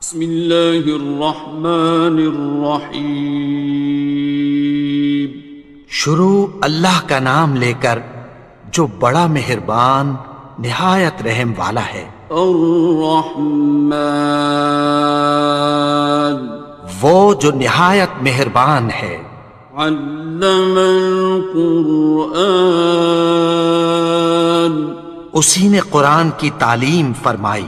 بسم اللہ الرحمن الرحیم۔ شروع اللہ کا نام لے کر جو بڑا مہربان نہایت رحم والا ہے۔ الرحمن، وہ جو نہایت مہربان ہے۔ علم القرآن، اسی نے قرآن کی تعلیم فرمائی۔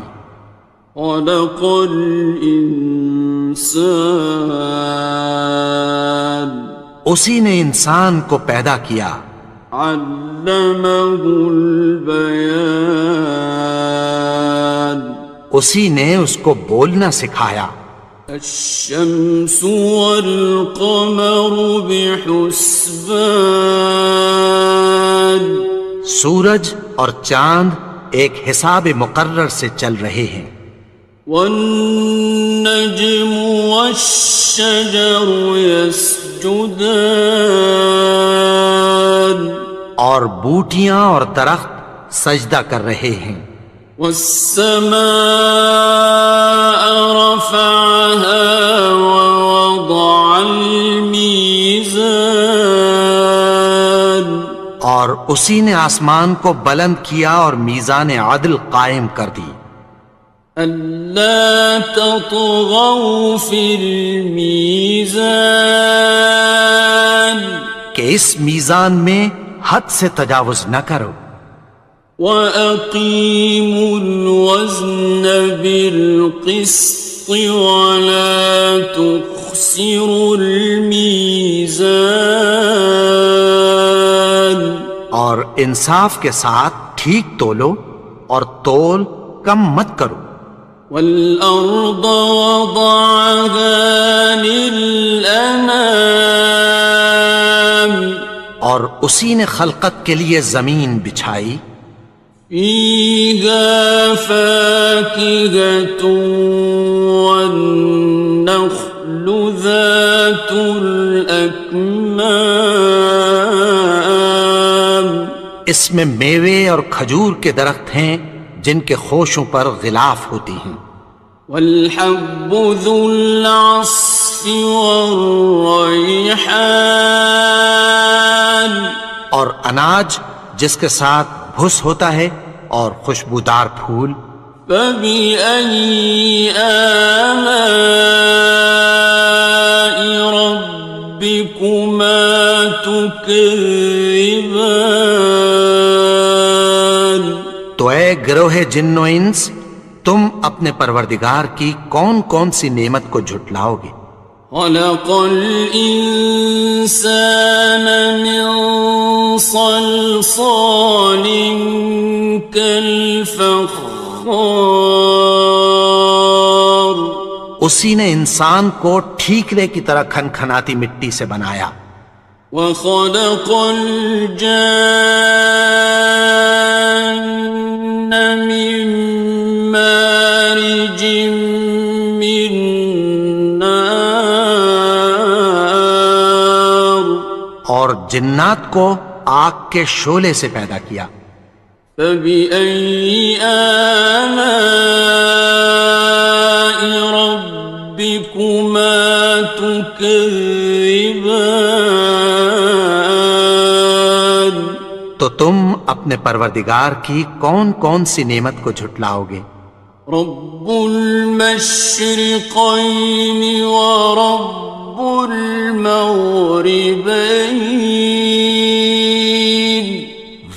خلق الانسان، اسی نے انسان کو پیدا کیا۔ علمہ البیان، اسی نے اس کو بولنا سکھایا۔ الشمس والقمر بحسبان، سورج اور چاند ایک حساب مقرر سے چل رہے ہیں۔ والنجم والشجر يسجدان، اور بوٹیاں اور درخت سجدہ کر رہے ہیں۔ والسماء رفعها ووضع الميزان، اور اسی نے آسمان کو بلند کیا اور میزان عدل قائم کر دی۔ ألا تطغوا في الميزان، کہ اس میزان میں حد سے تجاوز نہ کرو۔ وَأَقِيمُوا الْوَزْنَ بِالْقِسْطِ وَلَا تُخْسِرُوا الْمِيزَانَ، اور انصاف کے ساتھ ٹھیک تولو اور تول کم مت کرو۔ وَالْأَرْضَ وَضَعَهَا لِلْأَنَامِ، اور اسی نے خلقت کے لیے زمین بچھائی۔ فِيهَا فَاكِهَةٌ وَالنَّخْلُ ذَاتُ الْأَكْمَامِ، اس میں میوے اور کھجور کے درخت ہیں جن کے خوشوں پر غلاف ہوتی ہیں۔ وَالْحَبُّ ذُو الْعَصْفِ وَالرَّيْحَانِ، اور اناج جس کے ساتھ بھس ہوتا ہے اور خوشبودار پھول۔ فَبِأَيِّ آلَاءِ رَبِّكُمَا تُكَذِّبَانِ، تو اے گروہ جن و انس، تم اپنے پروردگار کی کون کون سی نعمت کو جھٹلاؤ گے؟ خَلَقَ الْإِنسَانَ مِنْ صَلْصَالٍ كَالْفَخَّارِ، اسی نے انسان کو ٹھیکرے کی طرح کھنکھناتی مٹی سے بنایا۔ وَخَلَقَ الْجَانَّ مِن مَّارِجٍ مِّن نَّارٍ، اور جنات کو آگ کے شعلے سے پیدا کیا۔ فَبِأَيِّ آلَاءِ رَبِّكُمَا تُكَذِّبَانِ، تو تم اپنے پروردگار کی کون کون سی نعمت کو جھٹلاؤ گے؟ رب المشرقین ورب المغربین،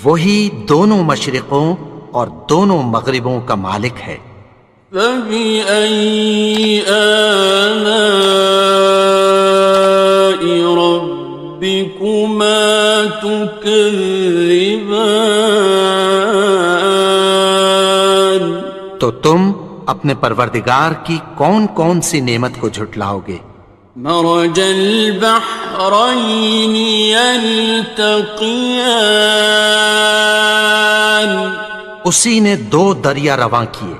وہی دونوں مشرقوں اور دونوں مغربوں کا مالک ہے۔ فَبِأَيِّ آلَاءِ رَبِّكُمَا تُكَذِّبَانِ، تو تم اپنے پروردگار کی کون کون سی نعمت کو جھٹلاؤ گے؟ مرج البحرین یلتقیان، اسی نے دو دریا رواں کیے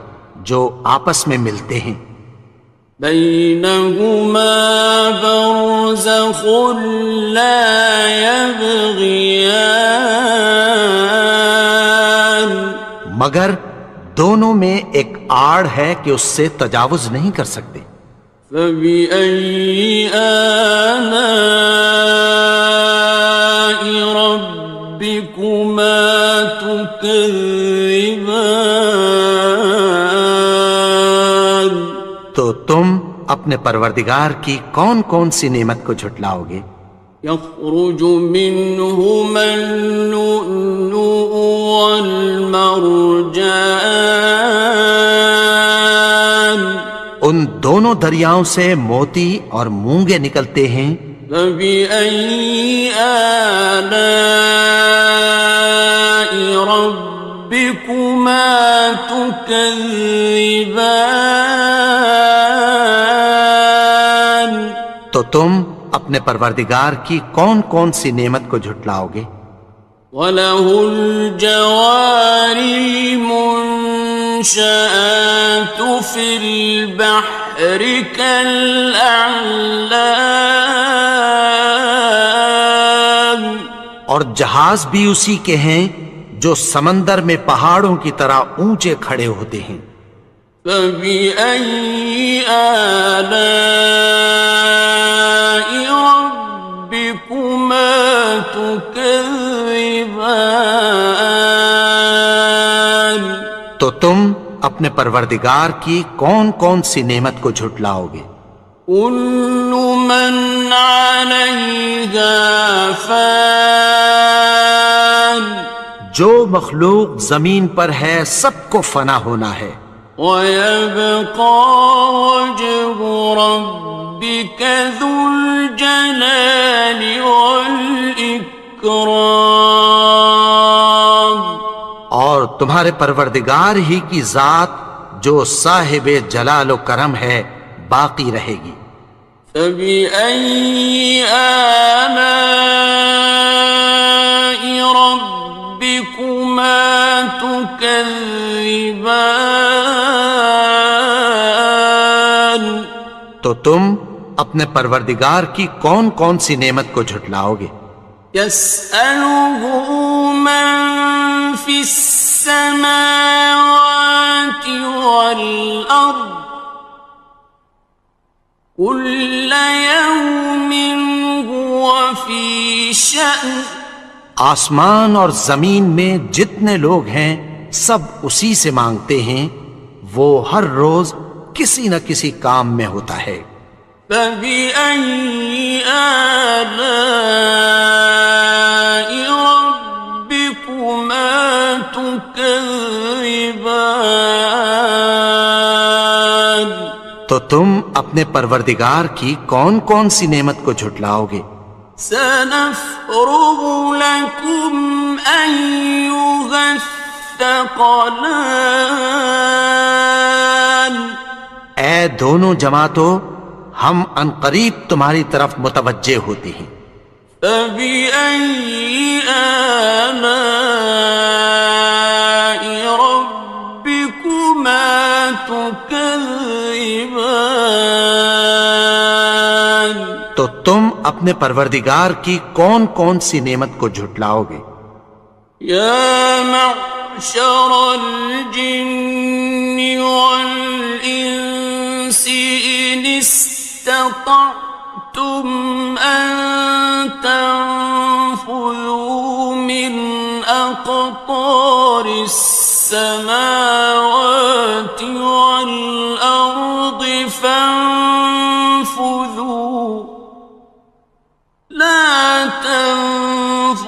جو آپس میں ملتے ہیں۔ بینہما برزخ لا یبغیان، مگر دونوں میں ایک آڑ ہے کہ اس سے تجاوز نہیں کر سکتے۔ فبأي آلاء ربكما تكذبان؟ تو تم اپنے پروردگار کی کون کون سی نعمت کو جھٹلاؤ گے؟ يخرج منهما اللؤلؤ والمرجان، ان دونوں دریاؤں سے موتی اور مونگے نکلتے ہیں۔ فبأي آلاء ربكما تكذبان؟ تو تم اپنے پروردگار کی کون کون سی نعمت کو جھٹلاؤ گے؟ وَلَهُ الْجَوَارِ الْمُنشَآتُ فِي الْبَحْرِ كَالْأَعْلَامِ، اور جہاز بھی اسی کے ہیں جو سمندر میں پہاڑوں کی طرح اونچے کھڑے ہوتے ہیں۔ فَبِأَيِّ آلَاءِ رَبِّكُمَا تُكَذِّبَانِ؟ تو تم اپنے پروردگار کی کون کون سی نعمت کو جھٹلاؤ گے؟ كُلُّ مَنْ عَلَيْهَا فَانٍ، جو مخلوق زمین پر ہے سب کو فنا ہونا ہے۔ وَيَبْقَى وَجْهُ رَبِّكَ ذُو الْجَلَالِ وَالْإِكْرَامِ، اور تمہارے پروردگار ہی کی ذات جو صاحب جلال و کرم ہے باقی رہے گی۔ فَبِأَيِّ آلَاءِ رَبِّكُمَا تُكَذِّبَانِ؟ تو تم اپنے پروردگار کی کون کون سی نعمت کو جھٹلاؤ گے؟ يَسْأَلُهُ مَن فِي السَّمَاوَاتِ وَالْأَرْضِ كُلَّ يَوْمٍ هُوَ فِي شَأْنٍ، آسمان اور زمین میں جتنے لوگ ہیں سب اسی سے مانگتے ہیں، وہ ہر روز کسی نہ کسی کام میں ہوتا ہے۔ فَبِأَيِّ آلَاءِ رَبِّكُمَا تُكَذِّبَانِ؟ تو تم اپنے پروردگار کی کون کون سی نعمت کو جھٹلاؤ گے؟ سَنَفْرُغُ لَكُمْ أَيُّهَ الثَّقَلَانِ، اے دونوں جماعتوں، ہم عنقریب تمہاری طرف متوجہ ہوتے ہیں۔ فَبِأَيِّ آلَاءِ رَبِّكُمَا تُكَذِّبَانِ؟ تو تم اپنے پروردگار کی کون کون سی نعمت کو جھٹلاؤ گے؟ يَا مَعْشَرَ الْجِنِّ وَالْإِنسِ إِنِ اسْتَطَعْتُمْ أَن تَنفُذُوا مِنْ أَقْطَارِ السَّمَاوَاتِ وَالْأَرْضِ فَانفُذُوا لَا تَنفُذُونَ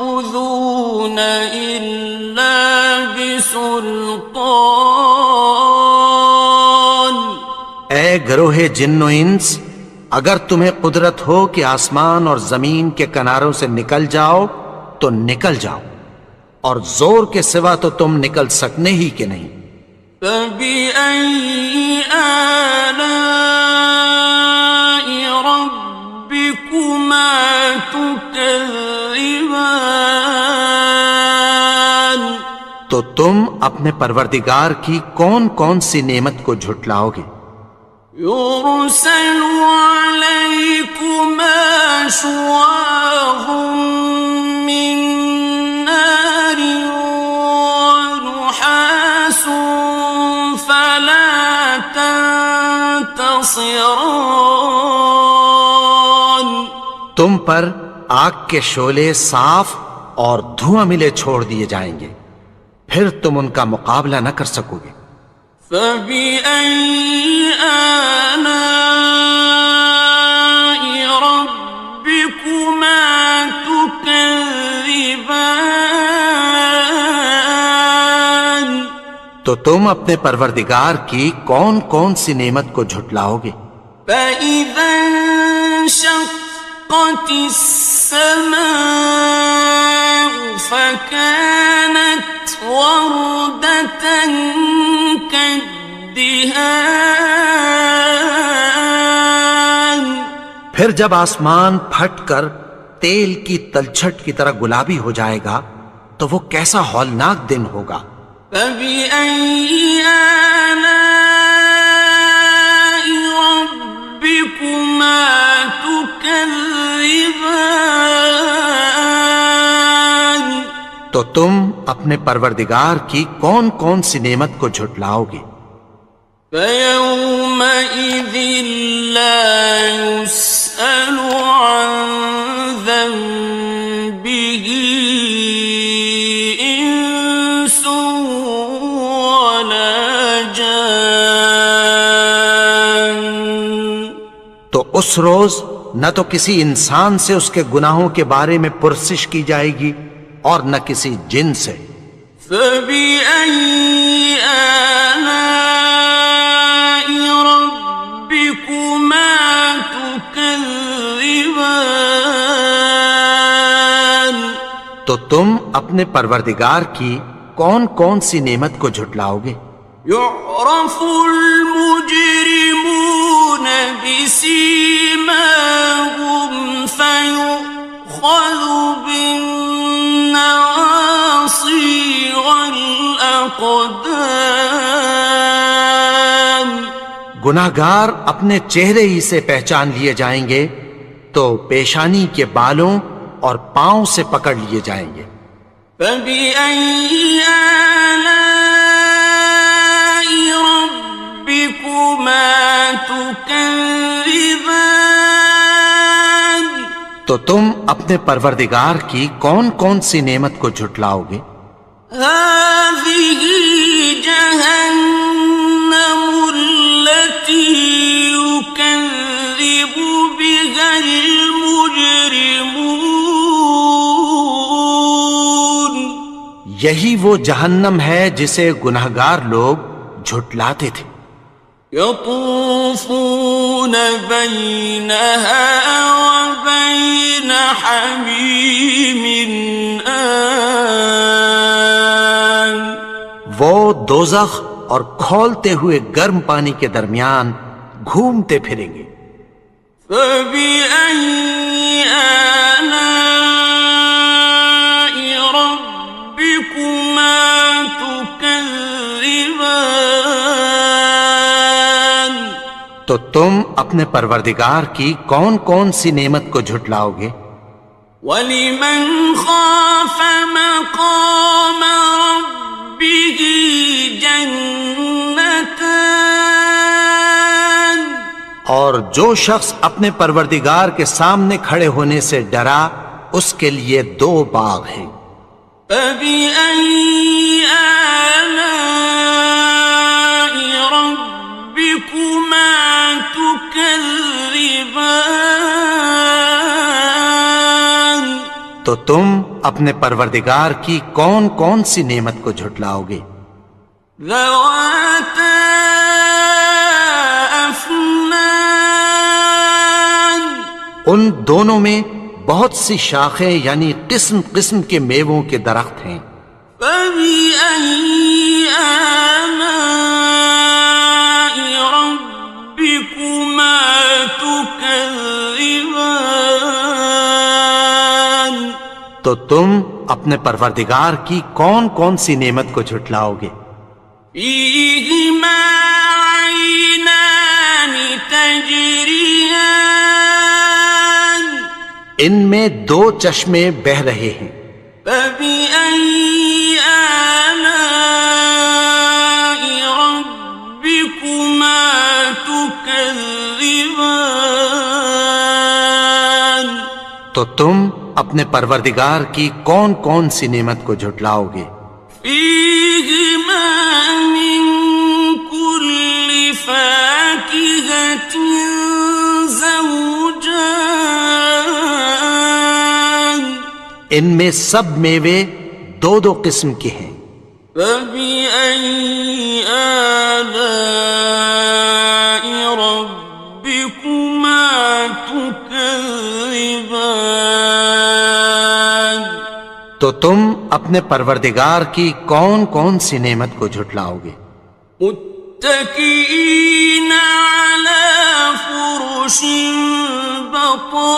إِلَّا بِسُلْطَانٍ۔ اے گروہ جن و انس، اگر تمہیں قدرت ہو کہ آسمان اور زمین کے کناروں سے نکل جاؤ تو نکل جاؤ، اور زور کے سوا تو تم نکل سکنے ہی کہ نہیں۔ فَبِأَيِّ آلَاءِ رَبِّكُمَا تُكَذِّبَانِ؟ تو تم اپنے پروردگار کی کون کون سی نعمت کو جھٹلاؤ گے؟ يُرْسَلُ عَلَيْكُمَا شُوَاظٌ مِّن نَّارٍ وَنُحَاسٌ ينتصران تم پر آگ کے شعلے صاف اور دھواں ملے چھوڑ دیے جائیں گے، پھر تم ان کا مقابلہ نہ کر سکو گے۔ فبأي آلاء ربكما تكذبان تو تم اپنے پروردگار کی کون کون سی نعمت کو جھٹلاؤ گے؟ فإذا انشقت السماء فكانت وردة كالدهان پھر جب آسمان پھٹ کر تیل کی تلچھٹ کی طرح گلابی ہو جائے گا تو وہ کیسا ہولناک دن ہوگا۔ فبأي آلاء ربكما تكذبان تو تم اپنے پروردگار کی کون کون سی نعمت کو جھٹلاؤ گے؟ فيومئذ لا يسأل عن ذنبه إنس ولا جان تو اس روز نہ تو کسی انسان سے اس کے گناہوں کے بارے میں پرسش کی جائے گی اور نہ کسی جن سے۔ فبأي آلاء ربكما تكذبان تو تم اپنے پروردگار کی کون کون سی نعمت کو جھٹلاؤ گے؟ يعرف المجرمون بسيماهم فيؤخذ بالنواصي والأقدام گناہگار اپنے چہرے ہی سے پہچان لیے جائیں گے تو پیشانی کے بالوں اور پاؤں سے پکڑ لیے جائیں گے۔ فبأي آلاء ربكما تكذبان تو تم اپنے پروردگار کی کون کون سی نعمت کو جھٹلاؤ گے؟ هذه جهنم التي يكذب بها المجرمون یہی وہ جہنم ہے جسے گناہگار لوگ جھٹلاتے تھے۔ يطوفون بينها وبين حميم آن وہ دوزخ اور کھولتے ہوئے گرم پانی کے درمیان گھومتے پھریں گے۔ فبأي آلاء ربكما تكذبان تو تم اپنے پروردگار کی کون کون سی نعمت کو جھٹلاؤ گے؟ وَلِمَنْ خَافَ مَقَامَ رَبِّهِ جَنَّتَانِ اور جو شخص اپنے پروردگار کے سامنے کھڑے ہونے سے ڈرا اس کے لیے دو باغ ہیں۔ فَبِأَيِّ آلَاءِ رَبِّكُمَا تُكَذِّبَانِ تو تم اپنے پروردگار کی کون کون سی نعمت کو جھٹلاؤ گے؟ ذَوَاتَا أَفْنَانٍ ان دونوں میں بہت سی شاخیں یعنی قسم قسم کے میووں کے درخت ہیں۔ فَبِأَيِّ آلَاءِ رَبِّكُمَا تُكَذِّبَانِ تو تم اپنے پروردگار کی کون کون سی نعمت کو جھٹلاؤ گے؟ فِيهِمَا عَيْنَانِ تَجْرِيَانِ ان میں دو چشمے بہہ رہے ہیں۔ فَبِأَيِّ آلَاءِ رَبِّكُمَا تُكَذِّبَانِ تكذبان تو تم اپنے پروردگار کی کون کون سی نعمت کو جھٹلاؤ گے؟ فيهما من كل فاكهة زوجان ان میں سب میوے دو دو قسم کے ہیں۔ فبأي آلاء ربكما تكذبان تو تم اپنے پروردگار کی کون کون سی نعمت کو جھٹلاؤ گے؟ متكئين على فرش بطائنها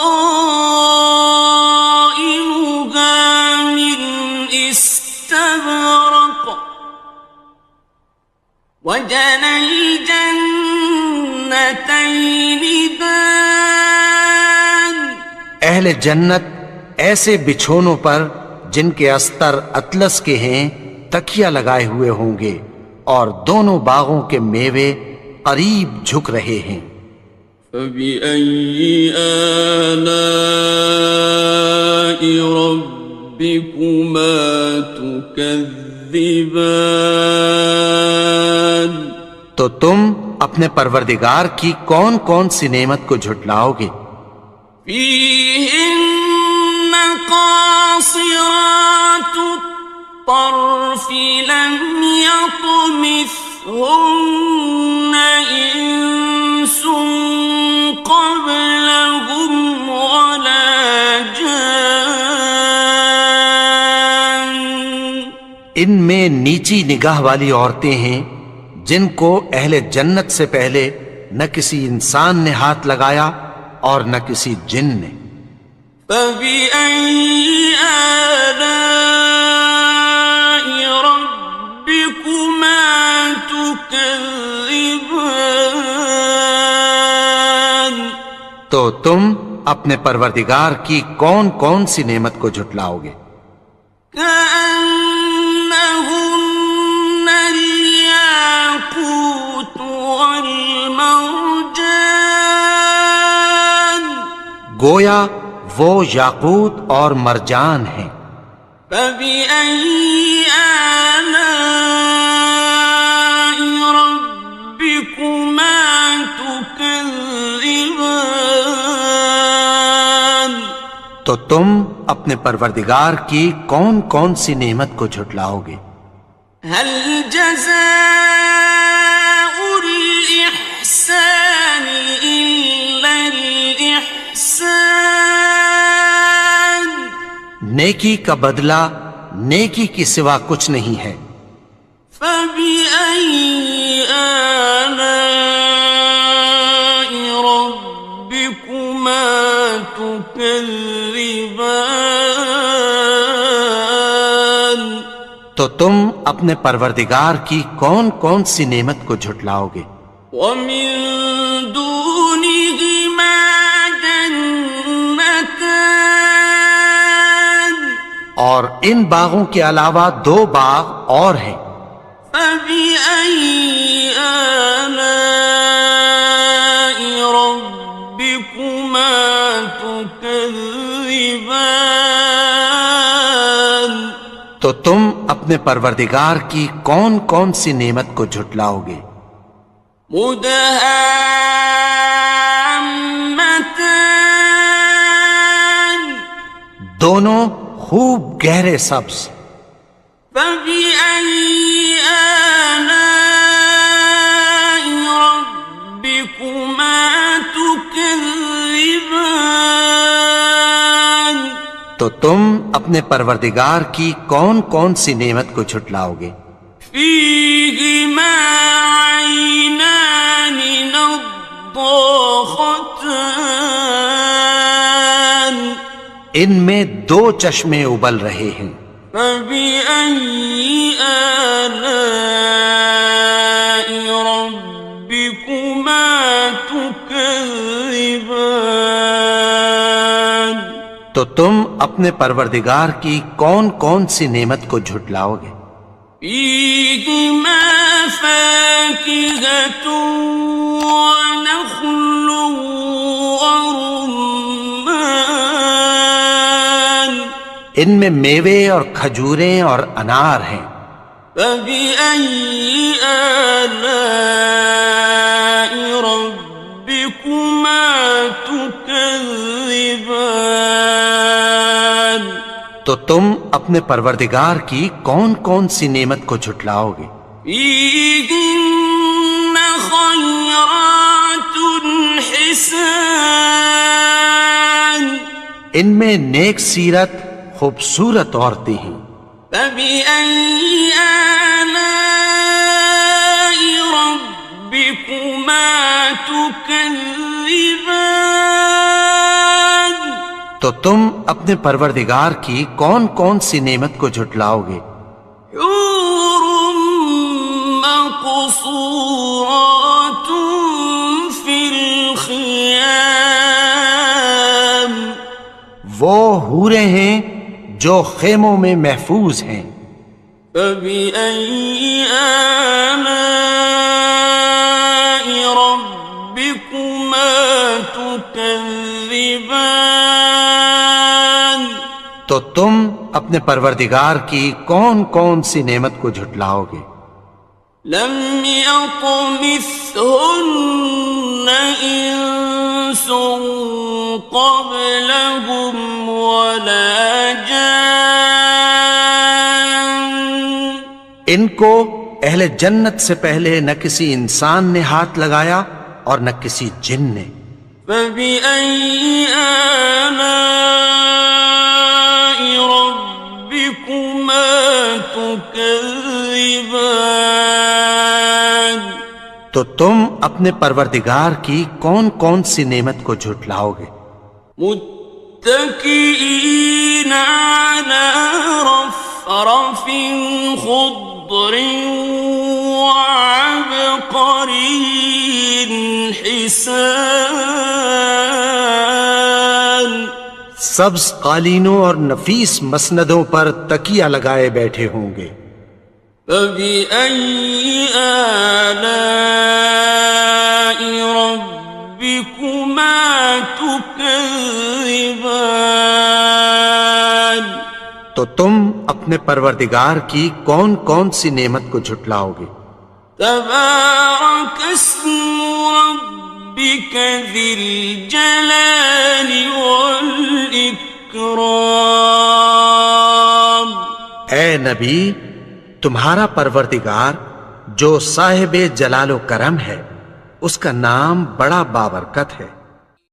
من استبرق وجنى الجنتين دان اہل جنت ایسے بچھونوں پر جن کے استر اطلس کے ہیں تکیہ لگائے ہوئے ہوں گے، اور دونوں باغوں کے میوے قریب جھک رہے ہیں۔ فبأي آلاء ربكما تكذبان تو تم اپنے پروردگار کی کون کون سی نعمت کو جھٹلاؤ گے؟ فيهن قاصرات الطرف لم يطمثهن إنس قبلهم ولا جان ان میں نیچی نگاہ والی عورتیں ہیں جن کو اہل جنت سے پہلے نہ کسی انسان نے ہاتھ لگایا اور نہ کسی جن نے۔ فبأي آلاء ربكما تكذبان تو تم اپنے پروردگار کی کون کون سی نعمت کو جھٹلاؤ گے؟ كأنهن الياقوت والمرجان گویا وہ یاقوت اور مرجان ہیں۔ فبأي آلاء ربكما تكذبان تو تم اپنے پروردگار کی کون کون سی نعمت کو جھٹلاؤ گے؟ هل جزاء الإحسان إلا الإحسان نیکی کا بدلہ نیکی کی سوا کچھ نہیں ہے۔ فبأي آلاء ربكما تكذبان تو تم اپنے پروردگار کی کون کون سی نعمت کو جھٹلاؤ گے؟ ومن دونهما جنتان اور ان باغوں کے علاوہ دو باغ اور ہیں۔ فبأي آلاء ربكما تكذبان تو تم اپنے پروردگار کی کون کون سی نعمت کو جھٹلاؤ گے؟ مدهامتان دونوں خوب گہرے سبز۔ فبأي آلاء ربكما تكذبان تو تم اپنے پروردگار کی کون کون سی نعمت کو جھٹلاؤ گے؟ فيهما عينان نضاختان ان میں دو چشمے ابل رہے ہیں۔ فبأي آلاء ربكما تكذبان تو تم اپنے پروردگار کی کون کون سی نعمت کو جھٹلاؤ گے؟ فيهما فاكهة ونخل ورمان ان میں میوے اور کھجوریں اور انار ہیں. فبأي آلاء ربكما تكذبان تو تم اپنے پروردگار کی کون کون سی نعمت کو جھٹلاؤ گے؟ فيهن خيرات حسان ان میں نیک سیرت خوبصورت عورتیں ہیں. فبأي آلاء ربكما تكذبان تو تم اپنے پروردگار کی کون کون سی نعمت کو جھٹلاؤ گے؟ حور مقصورات في الخيام وہ حوریں ہیں جو خیموں میں محفوظ ہیں. فبأي آلاء ربكما تكذبان تو تم اپنے پروردگار کی کون کون سی نعمت کو جھٹلاؤ گے؟ لم يطمثهن إنس قبلهم ولا جان ان کو اہل جنت سے پہلے نہ کسی انسان نے ہاتھ لگایا اور نہ کسی جن نے. فبأي آلاء ربكما تكذبان تو تم اپنے پروردگار کی کون کون سی نعمت کو جھٹلاؤ گے؟ متكئين على رفرف خضر وعبقري حسان سبز قالینوں اور نفیس مسندوں پر تکیہ لگائے بیٹھے ہوں گے. فبأي آلاء ربكما تكذبان تو تم اپنے پروردگار کی کون کون سی نعمت کو جھٹلاؤ گے؟ تبارك اسم ربك ذي الجلال والإكرام اے نبی، تمہارا پروردگار جو صاحب جلال و کرم ہے، اس کا نام بڑا بابرکت ہے.